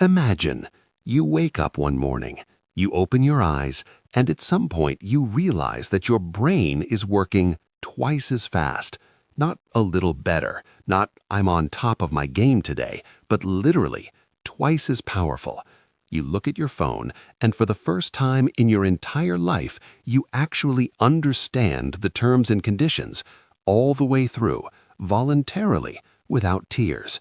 Imagine you wake up one morning, you open your eyes, and at some point you realize that your brain is working twice as fast. Not a little better, not I'm on top of my game today, but literally twice as powerful. You look at your phone, and for the first time in your entire life, you actually understand the terms and conditions all the way through, voluntarily, without tears.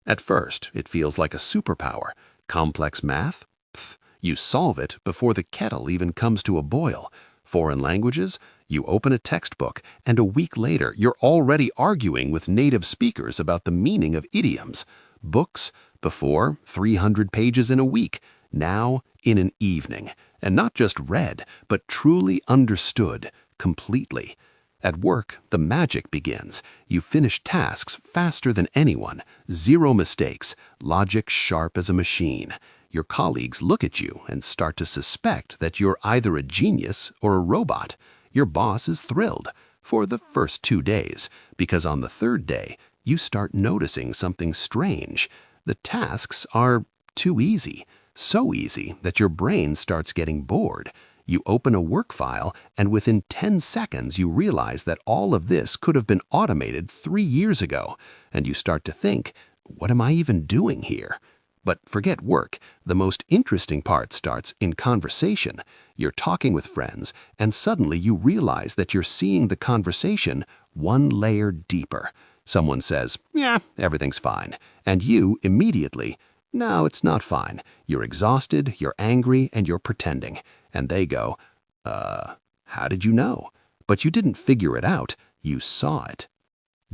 At first, it feels like a superpower. Complex math? Pfft, you solve it before the kettle even comes to a boil. Foreign languages? You open a textbook, and a week later, you're already arguing with native speakers about the meaning of idioms. Books? Before, 300 pages in a week. Now, in an evening. And not just read, but truly understood, completely. At work, the magic begins. You finish tasks faster than anyone, zero mistakes, logic sharp as a machine. Your colleagues look at you and start to suspect that you're either a genius or a robot. Your boss is thrilled for the first 2 days, because on the third day, you start noticing something strange. The tasks are too easy, so easy that your brain starts getting bored. You open a work file, and within 10 seconds you realize that all of this could have been automated 3 years ago, and you start to think, what am I even doing here? But forget work. The most interesting part starts in conversation. You're talking with friends, and suddenly you realize that you're seeing the conversation one layer deeper. Someone says, yeah, everything's fine. And you immediately, no, it's not fine. You're exhausted, you're angry, and you're pretending. And they go, how did you know? But you didn't figure it out. You saw it.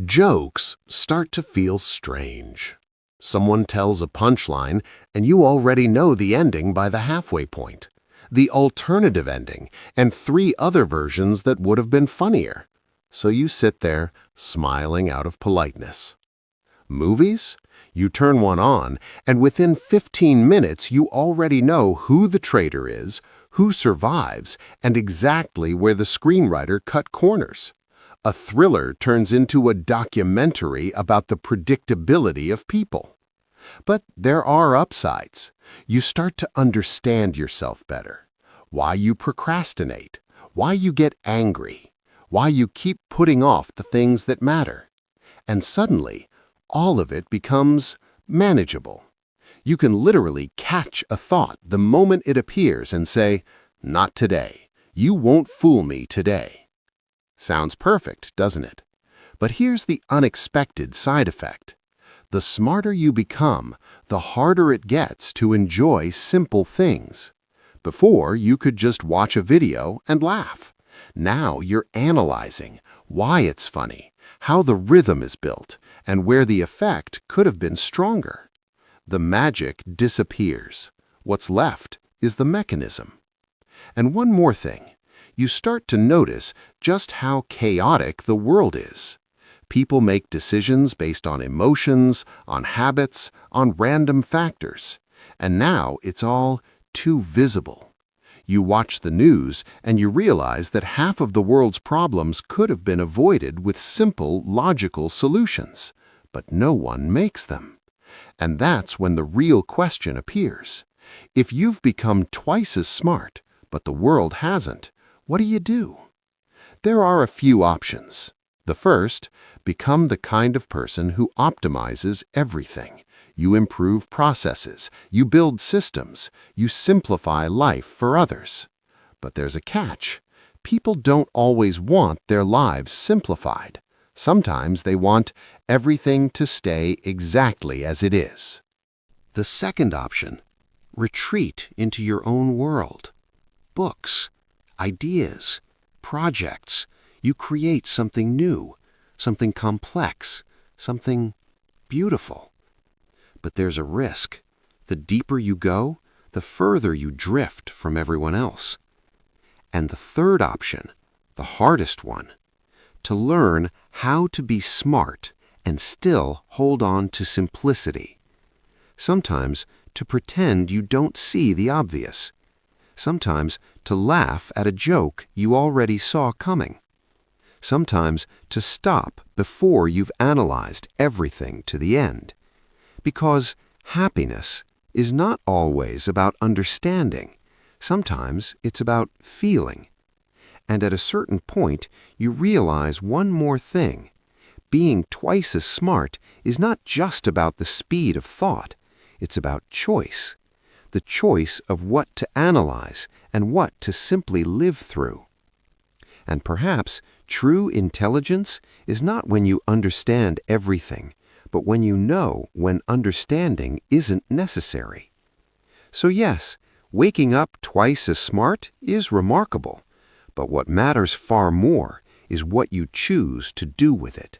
Jokes start to feel strange. Someone tells a punchline, and you already know the ending by the halfway point, the alternative ending, and 3 other versions that would have been funnier. So you sit there, smiling out of politeness. Movies? You turn one on, and within 15 minutes you already know who the traitor is, who survives, and exactly where the screenwriter cut corners. A thriller turns into a documentary about the predictability of people. But there are upsides. You start to understand yourself better. Why you procrastinate, why you get angry, why you keep putting off the things that matter. And suddenly, all of it becomes manageable. You can literally catch a thought the moment it appears and say, not today. You won't fool me today. Sounds perfect, doesn't it? But here's the unexpected side effect. The smarter you become, the harder it gets to enjoy simple things. Before, you could just watch a video and laugh. Now you're analyzing why it's funny, how the rhythm is built, and where the effect could have been stronger. The magic disappears. What's left is the mechanism. And one more thing. You start to notice just how chaotic the world is. People make decisions based on emotions, on habits, on random factors. And now it's all too visible. You watch the news and you realize that half of the world's problems could have been avoided with simple, logical solutions. But no one makes them. And that's when the real question appears. If you've become twice as smart, but the world hasn't, what do? There are a few options. The first, become the kind of person who optimizes everything. You improve processes, you build systems, you simplify life for others. But there's a catch. People don't always want their lives simplified. Sometimes they want everything to stay exactly as it is. The second option, retreat into your own world. Books, ideas, projects. You create something new, something complex, something beautiful. But there's a risk. The deeper you go, the further you drift from everyone else. And the third option, the hardest one, to learn how to be smart and still hold on to simplicity. Sometimes to pretend you don't see the obvious. Sometimes to laugh at a joke you already saw coming. Sometimes to stop before you've analyzed everything to the end. Because happiness is not always about understanding. Sometimes it's about feeling. And at a certain point, you realize one more thing. Being twice as smart is not just about the speed of thought. It's about choice. The choice of what to analyze and what to simply live through. And perhaps true intelligence is not when you understand everything, but when you know when understanding isn't necessary. So yes, waking up twice as smart is remarkable, but what matters far more is what you choose to do with it.